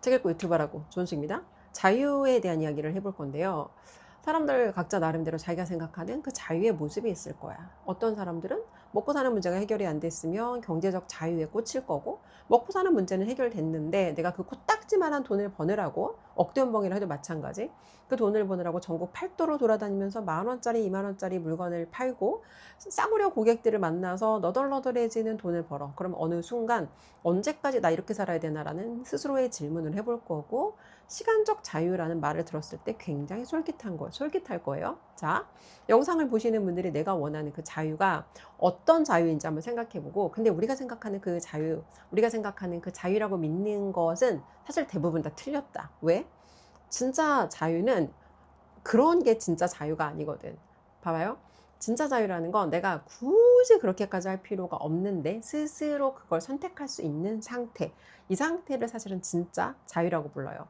책 읽고 유튜버라고 존식입니다. 자유에 대한 이야기를 해볼 건데요. 사람들 각자 나름대로 자기가 생각하는 그 자유의 모습이 있을 거야. 어떤 사람들은 먹고 사는 문제가 해결이 안 됐으면 경제적 자유에 꽂힐 거고, 먹고 사는 문제는 해결됐는데 내가 그 코딱지만한 돈을 버느라고, 억대연봉이라 해도 마찬가지, 그 돈을 버느라고 전국 팔도로 돌아다니면서 10,000원짜리 20,000원짜리 물건을 팔고 싸구려 고객들을 만나서 너덜너덜해지는 돈을 벌어. 그럼 어느 순간 언제까지 나 이렇게 살아야 되나라는 스스로의 질문을 해볼 거고, 시간적 자유라는 말을 들었을 때 굉장히 솔깃할 거예요. 자, 영상을 보시는 분들이 내가 원하는 그 자유가 어떤 자유인지 한번 생각해보고, 근데 우리가 생각하는 그 자유, 우리가 생각하는 그 자유라고 믿는 것은 사실 대부분 다 틀렸다. 왜? 진짜 자유는 그런 게 진짜 자유가 아니거든. 봐봐요. 진짜 자유라는 건 내가 굳이 그렇게까지 할 필요가 없는데 스스로 그걸 선택할 수 있는 상태. 이 상태를 사실은 진짜 자유라고 불러요.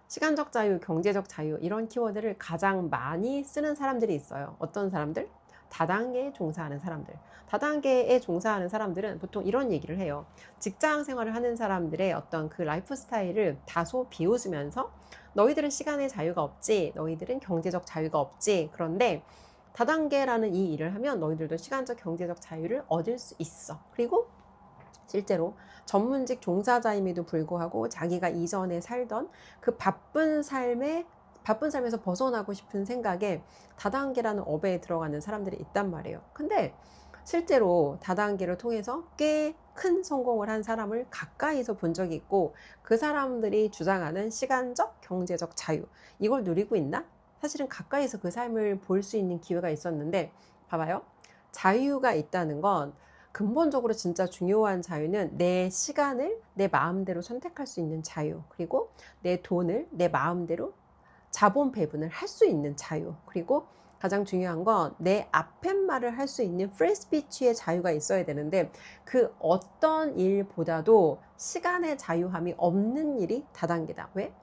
시간적 자유, 경제적 자유, 이런 키워드를 가장 많이 쓰는 사람들이 있어요. 어떤 사람들? 다단계에 종사하는 사람들. 다단계에 종사하는 사람들은 보통 이런 얘기를 해요. 직장 생활을 하는 사람들의 어떤 그 라이프 스타일을 다소 비웃으면서, 너희들은 시간의 자유가 없지, 너희들은 경제적 자유가 없지, 그런데 다단계라는 이 일을 하면 너희들도 시간적 경제적 자유를 얻을 수 있어. 그리고 실제로 전문직 종사자임에도 불구하고 자기가 이전에 살던 그 바쁜 삶에서 벗어나고 싶은 생각에 다단계라는 업에 들어가는 사람들이 있단 말이에요. 근데 실제로 다단계를 통해서 꽤 큰 성공을 한 사람을 가까이서 본 적이 있고, 그 사람들이 주장하는 시간적 경제적 자유, 이걸 누리고 있나? 사실은 가까이서 그 삶을 볼 수 있는 기회가 있었는데, 봐봐요. 자유가 있다는 건, 근본적으로 진짜 중요한 자유는 내 시간을 내 마음대로 선택할 수 있는 자유, 그리고 내 돈을 내 마음대로 자본 배분을 할 수 있는 자유, 그리고 가장 중요한 건 내 앞에 말을 할 수 있는 프리 스피치의 자유가 있어야 되는데, 그 어떤 일보다도 시간의 자유함이 없는 일이 다단계다. 왜?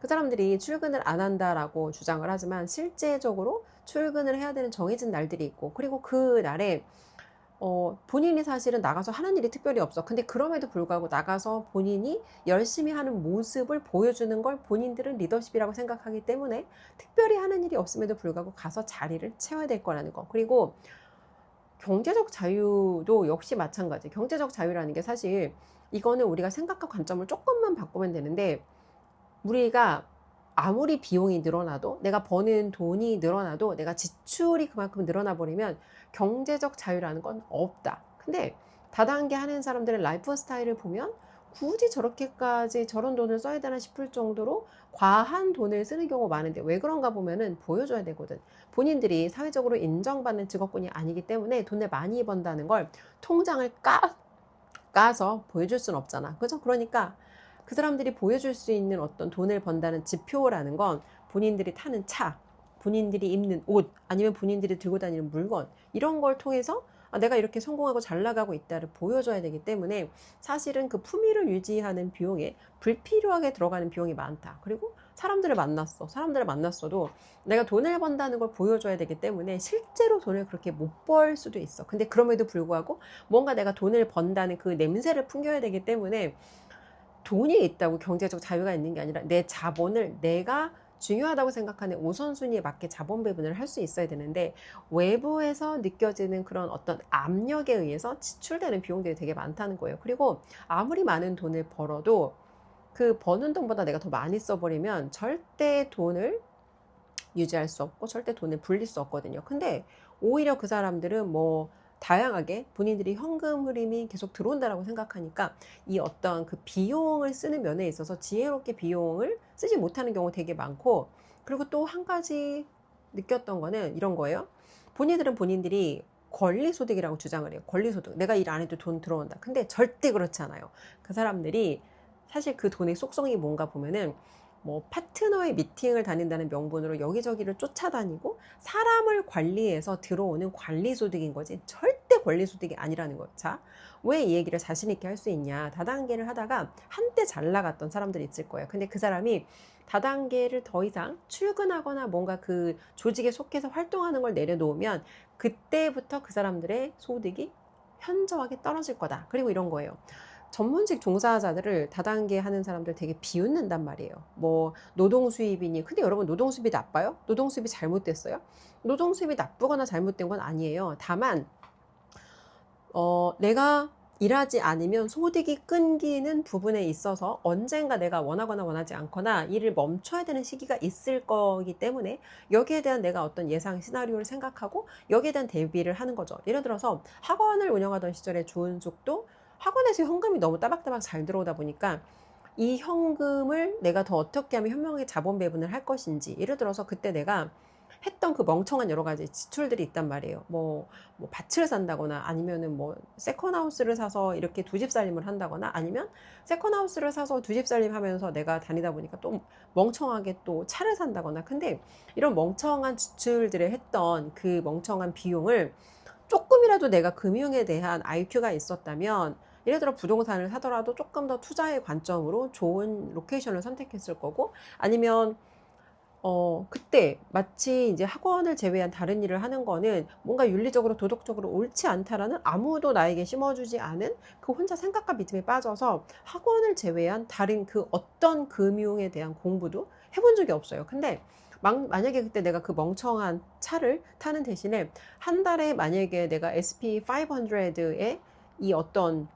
그 사람들이 출근을 안 한다라고 주장을 하지만 실제적으로 출근을 해야 되는 정해진 날들이 있고, 그리고 그 날에 본인이 사실은 나가서 하는 일이 특별히 없어. 근데 그럼에도 불구하고 나가서 본인이 열심히 하는 모습을 보여주는 걸 본인들은 리더십이라고 생각하기 때문에 특별히 하는 일이 없음에도 불구하고 가서 자리를 채워야 될 거라는 거. 그리고 경제적 자유도 역시 마찬가지. 경제적 자유라는 게 사실, 이거는 우리가 생각과 관점을 조금만 바꾸면 되는데, 우리가 아무리 비용이 늘어나도, 내가 버는 돈이 늘어나도 내가 지출이 그만큼 늘어나 버리면 경제적 자유라는 건 없다. 근데 다단계 하는 사람들의 라이프 스타일을 보면 굳이 저렇게까지 저런 돈을 써야 되나 싶을 정도로 과한 돈을 쓰는 경우가 많은데, 왜 그런가 보면은 보여줘야 되거든. 본인들이 사회적으로 인정받는 직업군이 아니기 때문에 돈을 많이 번다는 걸 통장을 까서 보여줄 수는 없잖아. 그죠? 그러니까 그 사람들이 보여줄 수 있는 어떤 돈을 번다는 지표라는 건 본인들이 타는 차, 본인들이 입는 옷, 아니면 본인들이 들고 다니는 물건, 이런 걸 통해서 내가 이렇게 성공하고 잘 나가고 있다를 보여줘야 되기 때문에 사실은 그 품위를 유지하는 비용에 불필요하게 들어가는 비용이 많다. 그리고 사람들을 만났어도 내가 돈을 번다는 걸 보여줘야 되기 때문에 실제로 돈을 그렇게 못 벌 수도 있어. 근데 그럼에도 불구하고 뭔가 내가 돈을 번다는 그 냄새를 풍겨야 되기 때문에, 돈이 있다고 경제적 자유가 있는 게 아니라 내 자본을 내가 중요하다고 생각하는 우선순위에 맞게 자본 배분을 할 수 있어야 되는데, 외부에서 느껴지는 그런 어떤 압력에 의해서 지출되는 비용들이 되게 많다는 거예요. 그리고 아무리 많은 돈을 벌어도 그 버는 돈보다 내가 더 많이 써버리면 절대 돈을 유지할 수 없고 절대 돈을 불릴 수 없거든요. 근데 오히려 그 사람들은 뭐 다양하게 본인들이 현금 흐름이 계속 들어온다라고 생각하니까 이 어떤 그 비용을 쓰는 면에 있어서 지혜롭게 비용을 쓰지 못하는 경우 되게 많고, 그리고 또 한 가지 느꼈던 거는 이런 거예요. 본인들은 본인들이 권리소득이라고 주장을 해요. 권리소득. 내가 일 안 해도 돈 들어온다. 근데 절대 그렇지 않아요. 그 사람들이 사실 그 돈의 속성이 뭔가 보면은, 뭐 파트너의 미팅을 다닌다는 명분으로 여기저기를 쫓아다니고 사람을 관리해서 들어오는 관리소득인 거지, 절대 권리소득이 아니라는 거예요. 자, 왜 이 얘기를 자신 있게 할 수 있냐? 다단계를 하다가 한때 잘 나갔던 사람들이 있을 거예요. 근데 그 사람이 다단계를 더 이상 출근하거나 뭔가 그 조직에 속해서 활동하는 걸 내려놓으면 그때부터 그 사람들의 소득이 현저하게 떨어질 거다. 그리고 이런 거예요. 전문직 종사자들을 다단계 하는 사람들 되게 비웃는단 말이에요. 뭐 노동 수입이니. 근데 여러분 노동 수입이 나빠요? 노동 수입이 잘못됐어요? 노동 수입이 나쁘거나 잘못된 건 아니에요. 다만 내가 일하지 않으면 소득이 끊기는 부분에 있어서 언젠가 내가 원하거나 원하지 않거나 일을 멈춰야 되는 시기가 있을 거기 때문에 여기에 대한 내가 어떤 예상 시나리오를 생각하고 여기에 대한 대비를 하는 거죠. 예를 들어서 학원을 운영하던 시절에 조은숙도 학원에서 현금이 너무 따박따박 잘 들어오다 보니까 이 현금을 내가 더 어떻게 하면 현명하게 자본 배분을 할 것인지, 예를 들어서 그때 내가 했던 그 멍청한 여러 가지 지출들이 있단 말이에요. 뭐 밭을 산다거나 아니면은 뭐 세컨하우스를 사서 이렇게 두 집 살림을 한다거나 아니면 세컨하우스를 사서 두 집 살림 하면서 내가 다니다 보니까 또 멍청하게 또 차를 산다거나. 근데 이런 멍청한 지출들을 했던 그 멍청한 비용을 조금이라도 내가 금융에 대한 IQ가 있었다면, 예를 들어 부동산을 사더라도 조금 더 투자의 관점으로 좋은 로케이션을 선택했을 거고, 아니면 그때 마치 이제 학원을 제외한 다른 일을 하는 거는 뭔가 윤리적으로 도덕적으로 옳지 않다라는 아무도 나에게 심어주지 않은 그 혼자 생각과 믿음에 빠져서 학원을 제외한 다른 그 어떤 금융에 대한 공부도 해본 적이 없어요. 근데 만약에 그때 내가 그 멍청한 차를 타는 대신에 한 달에 만약에 내가 SP500에 이 어떤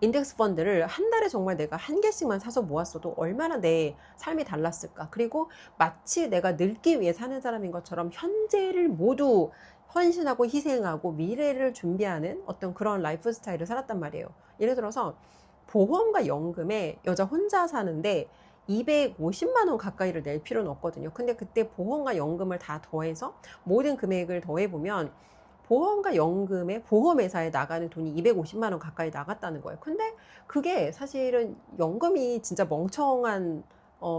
인덱스 펀드를 한 달에 정말 내가 한 개씩만 사서 모았어도 얼마나 내 삶이 달랐을까. 그리고 마치 내가 늙기 위해 사는 사람인 것처럼 현재를 모두 헌신하고 희생하고 미래를 준비하는 어떤 그런 라이프 스타일을 살았단 말이에요. 예를 들어서 보험과 연금에 여자 혼자 사는데 250만 원 가까이를 낼 필요는 없거든요. 근데 그때 보험과 연금을 다 더해서 모든 금액을 더해보면 보험과 연금에 보험회사에 나가는 돈이 250만 원 가까이 나갔다는 거예요. 근데 그게 사실은 연금이 진짜 멍청한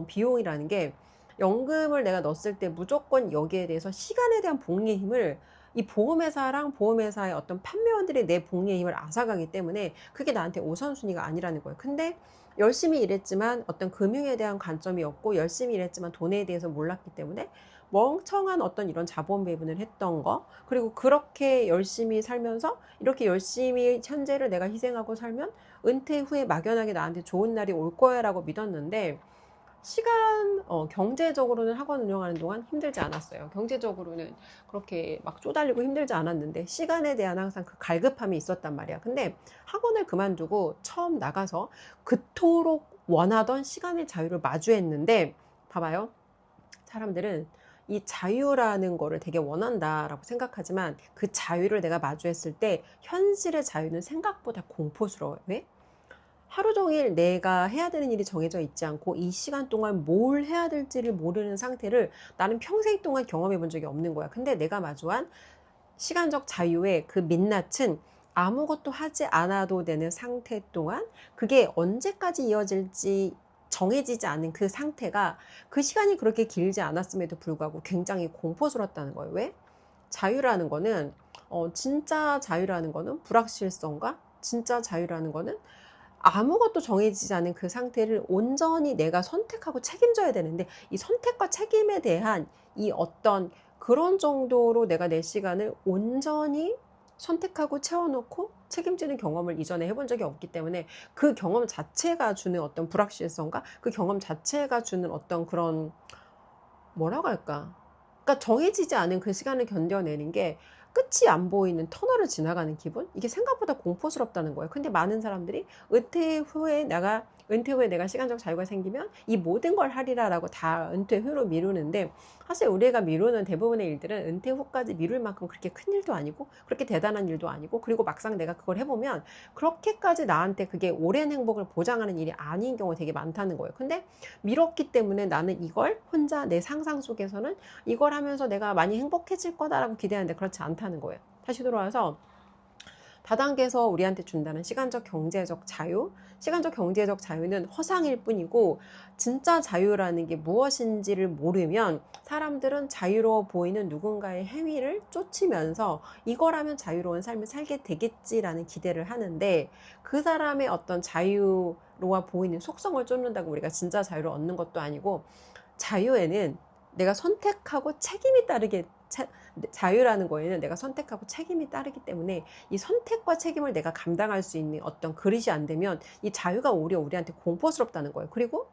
비용이라는 게, 연금을 내가 넣었을 때 무조건 여기에 대해서 시간에 대한 복리의 힘을 이 보험회사랑 보험회사의 어떤 판매원들이 내 복리의 힘을 앗아가기 때문에 그게 나한테 우선순위가 아니라는 거예요. 근데 열심히 일했지만 어떤 금융에 대한 관점이 없고 열심히 일했지만 돈에 대해서 몰랐기 때문에 멍청한 어떤 이런 자본 배분을 했던 거, 그리고 그렇게 열심히 살면서 이렇게 열심히 현재를 내가 희생하고 살면 은퇴 후에 막연하게 나한테 좋은 날이 올 거야 라고 믿었는데, 경제적으로는 학원 운영하는 동안 힘들지 않았어요. 경제적으로는 그렇게 막 쪼달리고 힘들지 않았는데 시간에 대한 항상 그 갈급함이 있었단 말이야. 근데 학원을 그만두고 처음 나가서 그토록 원하던 시간의 자유를 마주했는데, 봐봐요. 사람들은 이 자유라는 거를 되게 원한다라고 생각하지만 그 자유를 내가 마주했을 때 현실의 자유는 생각보다 공포스러워요. 왜? 하루 종일 내가 해야 되는 일이 정해져 있지 않고 이 시간 동안 뭘 해야 될지를 모르는 상태를 나는 평생 동안 경험해 본 적이 없는 거야. 근데 내가 마주한 시간적 자유의 그 민낯은 아무것도 하지 않아도 되는 상태 동안 그게 언제까지 이어질지 정해지지 않은 그 상태가, 그 시간이 그렇게 길지 않았음에도 불구하고 굉장히 공포스럽다는 거예요. 왜? 자유라는 거는 진짜 자유라는 거는 불확실성과, 진짜 자유라는 거는 아무것도 정해지지 않은 그 상태를 온전히 내가 선택하고 책임져야 되는데, 이 선택과 책임에 대한 이 어떤 그런 정도로 내가 내 시간을 온전히 선택하고 채워놓고 책임지는 경험을 이전에 해본 적이 없기 때문에 그 경험 자체가 주는 어떤 불확실성과 그 경험 자체가 주는 어떤 그런, 뭐라고 할까? 그러니까 정해지지 않은 그 시간을 견뎌내는 게 끝이 안 보이는 터널을 지나가는 기분? 이게 생각보다 공포스럽다는 거예요. 근데 많은 사람들이 은퇴 후에 내가 시간적 자유가 생기면 이 모든 걸 하리라라고 다 은퇴 후로 미루는데, 사실 우리가 미루는 대부분의 일들은 은퇴 후까지 미룰 만큼 그렇게 큰 일도 아니고 그렇게 대단한 일도 아니고, 그리고 막상 내가 그걸 해보면 그렇게까지 나한테 그게 오랜 행복을 보장하는 일이 아닌 경우가 되게 많다는 거예요. 근데 미뤘기 때문에 나는 이걸 혼자 내 상상 속에서는 이걸 하면서 내가 많이 행복해질 거다라고 기대하는데 그렇지 않다는 거예요. 다시 돌아와서 다단계에서 우리한테 준다는 시간적 경제적 자유, 시간적 경제적 자유는 허상일 뿐이고, 진짜 자유라는 게 무엇인지를 모르면 사람들은 자유로워 보이는 누군가의 행위를 쫓으면서 이거라면 자유로운 삶을 살게 되겠지라는 기대를 하는데, 그 사람의 어떤 자유로워 보이는 속성을 쫓는다고 우리가 진짜 자유를 얻는 것도 아니고, 자유에는 내가 선택하고 책임이 따르게, 자유라는 거에는 내가 선택하고 책임이 따르기 때문에 이 선택과 책임을 내가 감당할 수 있는 어떤 그릇이 안 되면 이 자유가 오히려 우리한테 공포스럽다는 거예요. 그리고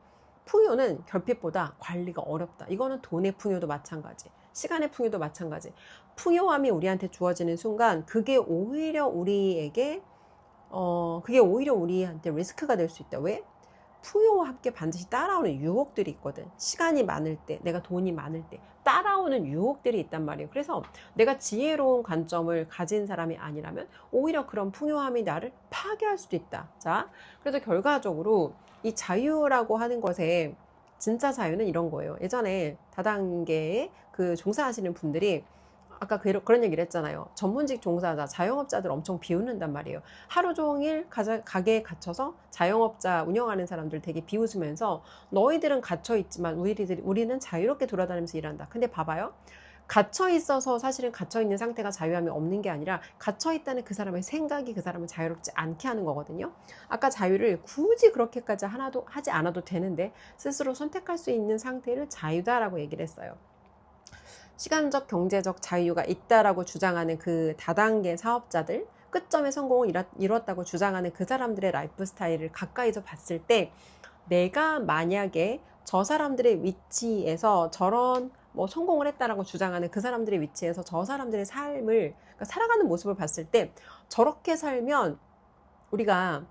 풍요는 결핍보다 관리가 어렵다. 이거는 돈의 풍요도 마찬가지, 시간의 풍요도 마찬가지. 풍요함이 우리한테 주어지는 순간 그게 오히려 우리에게 그게 오히려 우리한테 리스크가 될 수 있다. 왜? 풍요와 함께 반드시 따라오는 유혹들이 있거든. 시간이 많을 때, 내가 돈이 많을 때 따라오는 유혹들이 있단 말이에요. 그래서 내가 지혜로운 관점을 가진 사람이 아니라면 오히려 그런 풍요함이 나를 파괴할 수도 있다. 자, 그래서 결과적으로 이 자유라고 하는 것에 진짜 자유는 이런 거예요. 예전에 다단계에 그 종사하시는 분들이 아까 그런 얘기를 했잖아요. 전문직 종사자, 자영업자들 엄청 비웃는단 말이에요. 하루 종일 가게에 갇혀서 자영업자 운영하는 사람들 되게 비웃으면서 너희들은 갇혀 있지만 우리는 자유롭게 돌아다니면서 일한다. 근데 봐봐요. 갇혀 있어서 사실은 갇혀 있는 상태가 자유함이 없는 게 아니라 갇혀 있다는 그 사람의 생각이 그 사람을 자유롭지 않게 하는 거거든요. 아까 자유를 굳이 그렇게까지 하나도 하지 않아도 되는데 스스로 선택할 수 있는 상태를 자유다라고 얘기를 했어요. 시간적 경제적 자유가 있다라고 주장하는 그 다단계 사업자들, 끝점의 성공을 이뤘다고 주장하는 그 사람들의 라이프 스타일을 가까이서 봤을 때 내가 만약에 저 사람들의 위치에서 저런 성공을 했다라고 주장하는 그 사람들의 위치에서 저 사람들의 삶을, 그러니까 살아가는 모습을 봤을 때 저렇게 살면 우리가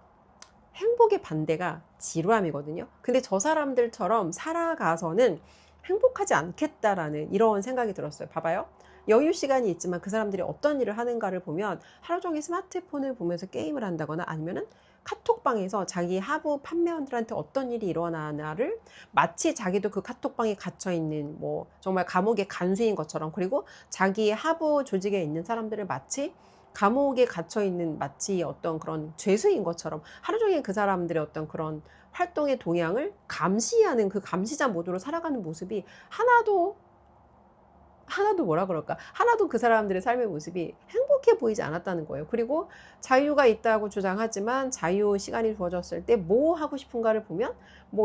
행복의 반대가 지루함이거든요. 근데 저 사람들처럼 살아가서는 행복하지 않겠다라는 이런 생각이 들었어요. 봐봐요. 여유 시간이 있지만 그 사람들이 어떤 일을 하는가를 보면 하루 종일 스마트폰을 보면서 게임을 한다거나 아니면은 카톡방에서 자기 하부 판매원들한테 어떤 일이 일어나나를 마치 자기도 그 카톡방에 갇혀 있는 정말 감옥의 간수인 것처럼, 그리고 자기의 하부 조직에 있는 사람들을 마치 감옥에 갇혀 있는 마치 어떤 그런 죄수인 것처럼 하루 종일 그 사람들의 어떤 그런 활동의 동향을 감시하는 그 감시자 모드로 살아가는 모습이 하나도 뭐라 그럴까? 하나도 그 사람들의 삶의 모습이 행복해 보이지 않았다는 거예요. 그리고 자유가 있다고 주장하지만 자유 시간이 주어졌을 때 뭐 하고 싶은가를 보면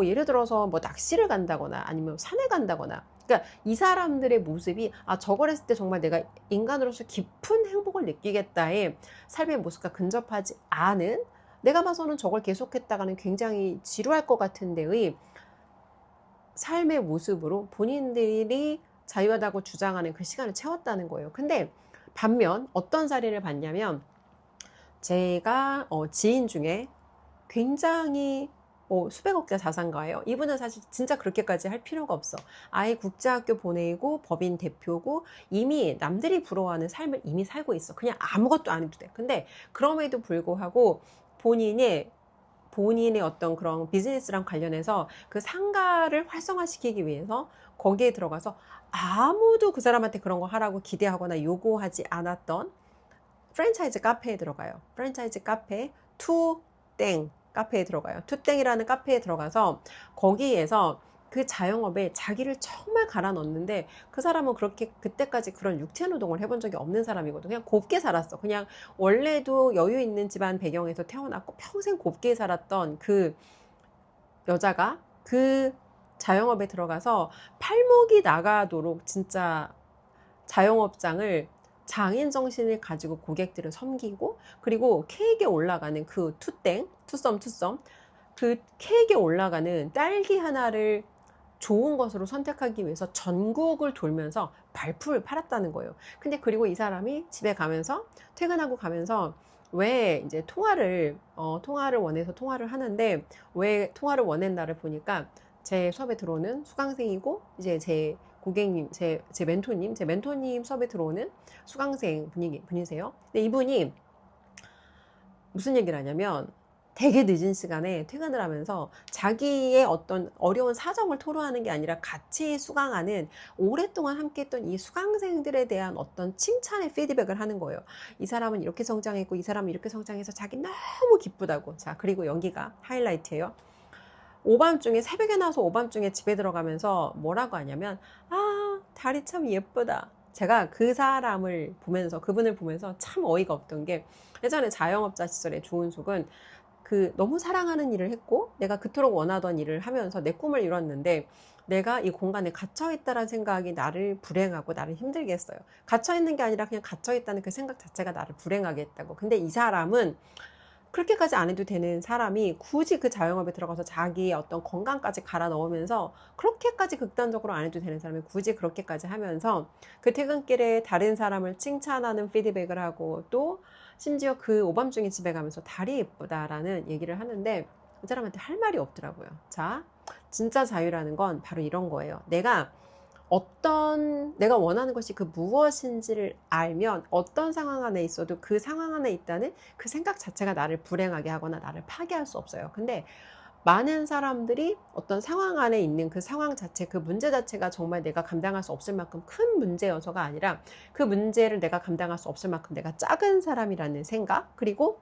예를 들어서 낚시를 간다거나 아니면 산에 간다거나, 그러니까 이 사람들의 모습이 저걸 했을 때 정말 내가 인간으로서 깊은 행복을 느끼겠다의 삶의 모습과 근접하지 않은, 내가 봐서는 저걸 계속했다가는 굉장히 지루할 것 같은데의 삶의 모습으로 본인들이 자유하다고 주장하는 그 시간을 채웠다는 거예요. 근데 반면 어떤 사례를 봤냐면, 제가 지인 중에 굉장히 수백억대 자산가예요. 이분은 사실 진짜 그렇게까지 할 필요가 없어. 아예 국제학교 보내고 법인 대표고 이미 남들이 부러워하는 삶을 이미 살고 있어. 그냥 아무것도 안 해도 돼. 근데 그럼에도 불구하고 본인의 어떤 그런 비즈니스랑 관련해서 그 상가를 활성화시키기 위해서 거기에 들어가서 아무도 그 사람한테 그런 거 하라고 기대하거나 요구하지 않았던 프랜차이즈 카페에 들어가요. 프랜차이즈 카페 투땡 카페에 들어가요. 투땡이라는 카페에 들어가서 거기에서 그 자영업에 자기를 정말 갈아 넣었는데, 그 사람은 그렇게 그때까지 그런 육체 노동을 해본 적이 없는 사람이거든. 그냥 곱게 살았어. 그냥 원래도 여유 있는 집안 배경에서 태어났고 평생 곱게 살았던 그 여자가 그 자영업에 들어가서 팔목이 나가도록 진짜 자영업장을 장인 정신을 가지고 고객들을 섬기고, 그리고 케이크에 올라가는 그 투썸 그 케이크에 올라가는 딸기 하나를 좋은 것으로 선택하기 위해서 전국을 돌면서 발품을 팔았다는 거예요. 근데 그리고 이 사람이 집에 가면서 퇴근하고 가면서 왜 이제 통화를 원해서 통화를 하는데, 왜 통화를 원했나를 보니까 제 수업에 들어오는 수강생이고 이제 제 고객님, 제 멘토님 수업에 들어오는 수강생 분이세요. 근데 이분이 무슨 얘기를 하냐면, 되게 늦은 시간에 퇴근을 하면서 자기의 어떤 어려운 사정을 토로하는 게 아니라 같이 수강하는, 오랫동안 함께 했던 이 수강생들에 대한 어떤 칭찬의 피드백을 하는 거예요. 이 사람은 이렇게 성장했고 이 사람은 이렇게 성장해서 자기 너무 기쁘다고. 자, 그리고 여기가 하이라이트예요. 오밤중에, 새벽에 나와서 오밤중에 집에 들어가면서 뭐라고 하냐면, 달이 참 예쁘다. 제가 그분을 보면서 참 어이가 없던 게, 예전에 자영업자 시절에 조은숙은 너무 사랑하는 일을 했고 내가 그토록 원하던 일을 하면서 내 꿈을 이뤘는데 내가 이 공간에 갇혀있다라는 생각이 나를 불행하고 나를 힘들게 했어요. 갇혀있는 게 아니라 그냥 갇혀있다는 그 생각 자체가 나를 불행하게 했다고. 근데 이 사람은 그렇게까지 안 해도 되는 사람이 굳이 그 자영업에 들어가서 자기의 어떤 건강까지 갈아 넣으면서 그렇게까지 극단적으로 안 해도 되는 사람이 굳이 그렇게까지 하면서 그 퇴근길에 다른 사람을 칭찬하는 피드백을 하고 또 심지어 그 오밤중에 집에 가면서 달이 예쁘다라는 얘기를 하는데 그 사람한테 할 말이 없더라고요. 자, 진짜 자유라는 건 바로 이런 거예요. 내가 원하는 것이 그 무엇인지를 알면 어떤 상황 안에 있어도 그 상황 안에 있다는 그 생각 자체가 나를 불행하게 하거나 나를 파괴할 수 없어요. 근데 많은 사람들이 어떤 상황 안에 있는 그 상황 자체, 그 문제 자체가 정말 내가 감당할 수 없을 만큼 큰 문제여서가 아니라 그 문제를 내가 감당할 수 없을 만큼 내가 작은 사람이라는 생각, 그리고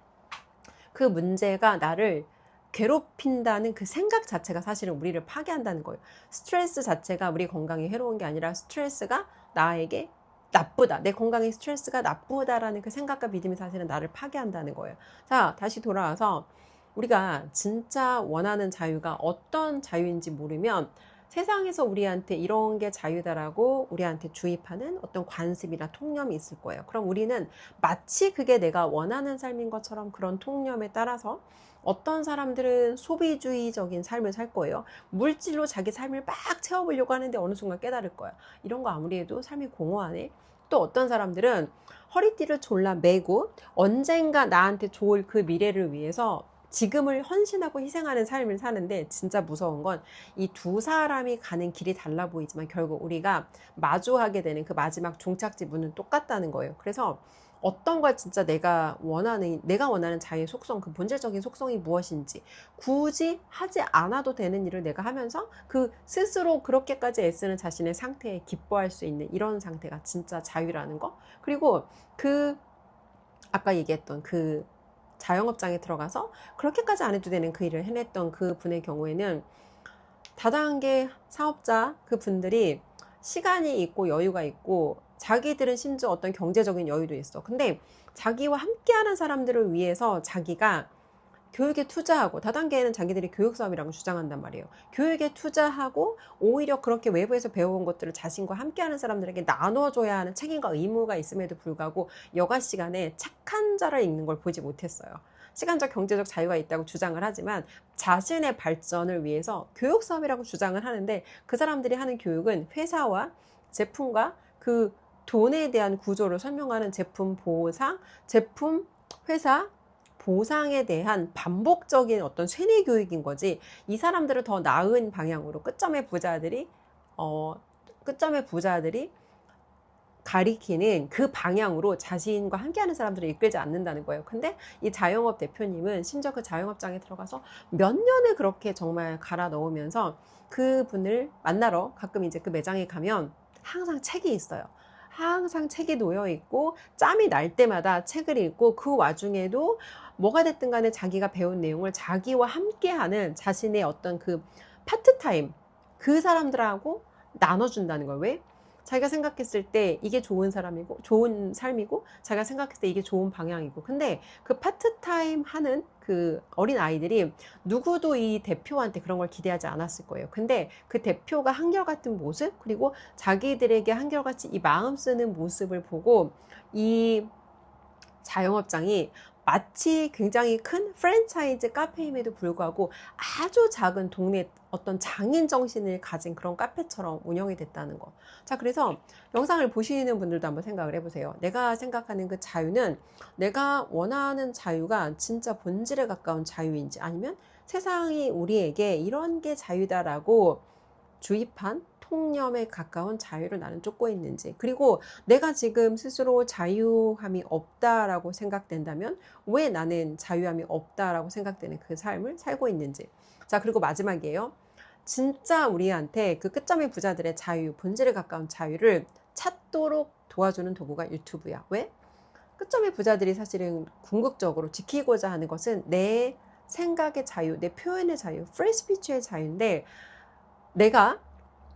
그 문제가 나를 괴롭힌다는 그 생각 자체가 사실은 우리를 파괴한다는 거예요. 스트레스 자체가 우리 건강에 해로운 게 아니라 스트레스가 나에게 나쁘다. 내 건강에 스트레스가 나쁘다라는 그 생각과 믿음이 사실은 나를 파괴한다는 거예요. 자, 다시 돌아와서 우리가 진짜 원하는 자유가 어떤 자유인지 모르면 세상에서 우리한테 이런 게 자유다라고 우리한테 주입하는 어떤 관습이나 통념이 있을 거예요. 그럼 우리는 마치 그게 내가 원하는 삶인 것처럼 그런 통념에 따라서 어떤 사람들은 소비주의적인 삶을 살 거예요. 물질로 자기 삶을 막 채워보려고 하는데 어느 순간 깨달을 거야. 이런 거 아무리 해도 삶이 공허하네. 또 어떤 사람들은 허리띠를 졸라 매고 언젠가 나한테 좋을 그 미래를 위해서 지금을 헌신하고 희생하는 삶을 사는데 진짜 무서운 건 이 두 사람이 가는 길이 달라 보이지만 결국 우리가 마주하게 되는 그 마지막 종착지 문은 똑같다는 거예요. 그래서 어떤 걸 진짜 내가 원하는 자유의 속성, 그 본질적인 속성이 무엇인지 굳이 하지 않아도 되는 일을 내가 하면서 그 스스로 그렇게까지 애쓰는 자신의 상태에 기뻐할 수 있는 이런 상태가 진짜 자유라는 거. 그리고 아까 얘기했던 그 자영업장에 들어가서 그렇게까지 안 해도 되는 그 일을 해냈던 그 분의 경우에는 다단계 사업자 그 분들이 시간이 있고 여유가 있고 자기들은 심지어 어떤 경제적인 여유도 있어. 근데 자기와 함께하는 사람들을 위해서 자기가 교육에 투자하고, 다단계에는 자기들이 교육사업이라고 주장한단 말이에요. 교육에 투자하고 오히려 그렇게 외부에서 배워온 것들을 자신과 함께하는 사람들에게 나눠줘야 하는 책임과 의무가 있음에도 불구하고 여가 시간에 착한 자를 읽는 걸 보지 못했어요. 시간적 경제적 자유가 있다고 주장을 하지만 자신의 발전을 위해서 교육사업이라고 주장을 하는데 그 사람들이 하는 교육은 회사와 제품과 그 돈에 대한 구조를 설명하는 제품 보상, 제품 회사 보상에 대한 반복적인 어떤 쇠뇌 교육인 거지. 이 사람들을 더 나은 방향으로 끝점의 부자들이 가리키는 그 방향으로 자신과 함께하는 사람들을 이끌지 않는다는 거예요. 근데 이 자영업 대표님은 심지어 그 자영업장에 들어가서 몇 년을 그렇게 정말 갈아 넣으면서 그 분을 만나러 가끔 이제 그 매장에 가면 항상 책이 있어요. 항상 책이 놓여 있고 짬이 날 때마다 책을 읽고 그 와중에도 뭐가 됐든 간에 자기가 배운 내용을 자기와 함께하는 자신의 어떤 그 파트타임 그 사람들하고 나눠준다는 거예요. 왜? 자기가 생각했을 때 이게 좋은 삶이고 자기가 생각했을 때 이게 좋은 방향이고. 근데 그 파트타임 하는 그 어린 아이들이 누구도 이 대표한테 그런 걸 기대하지 않았을 거예요. 근데 그 대표가 한결같은 모습, 그리고 자기들에게 한결같이 이 마음 쓰는 모습을 보고 이 자영업장이 마치 굉장히 큰 프랜차이즈 카페임에도 불구하고 아주 작은 동네 어떤 장인 정신을 가진 그런 카페처럼 운영이 됐다는 거. 자, 그래서 영상을 보시는 분들도 한번 생각을 해보세요. 내가 생각하는 그 자유는 내가 원하는 자유가 진짜 본질에 가까운 자유인지, 아니면 세상이 우리에게 이런 게 자유다라고 주입한 통념에 가까운 자유를 나는 쫓고 있는지, 그리고 내가 지금 스스로 자유함이 없다라고 생각된다면 왜 나는 자유함이 없다라고 생각되는 그 삶을 살고 있는지. 자, 그리고 마지막이에요. 진짜 우리한테 그 끝점의 부자들의 자유, 본질에 가까운 자유를 찾도록 도와주는 도구가 유튜브야. 왜? 끝점의 부자들이 사실은 궁극적으로 지키고자 하는 것은 내 생각의 자유, 내 표현의 자유, 프리 스피치의 자유인데, 내가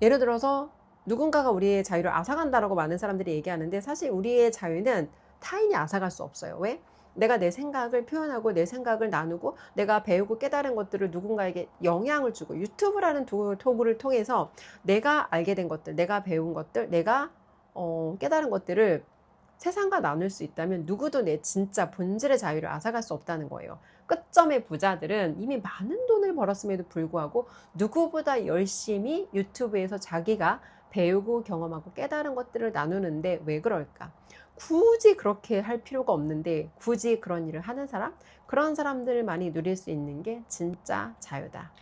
예를 들어서 누군가가 우리의 자유를 앗아간다라고 많은 사람들이 얘기하는데 사실 우리의 자유는 타인이 앗아갈 수 없어요. 왜? 내가 내 생각을 표현하고 내 생각을 나누고 내가 배우고 깨달은 것들을 누군가에게 영향을 주고 유튜브라는 도구를 통해서 내가 알게 된 것들, 내가 배운 것들, 내가 깨달은 것들을 세상과 나눌 수 있다면 누구도 내 진짜 본질의 자유를 앗아갈 수 없다는 거예요. 끝점의 부자들은 이미 많은 돈을 벌었음에도 불구하고 누구보다 열심히 유튜브에서 자기가 배우고 경험하고 깨달은 것들을 나누는데 왜 그럴까? 굳이 그렇게 할 필요가 없는데 굳이 그런 일을 하는 사람? 그런 사람들만이 누릴 수 있는 게 진짜 자유다.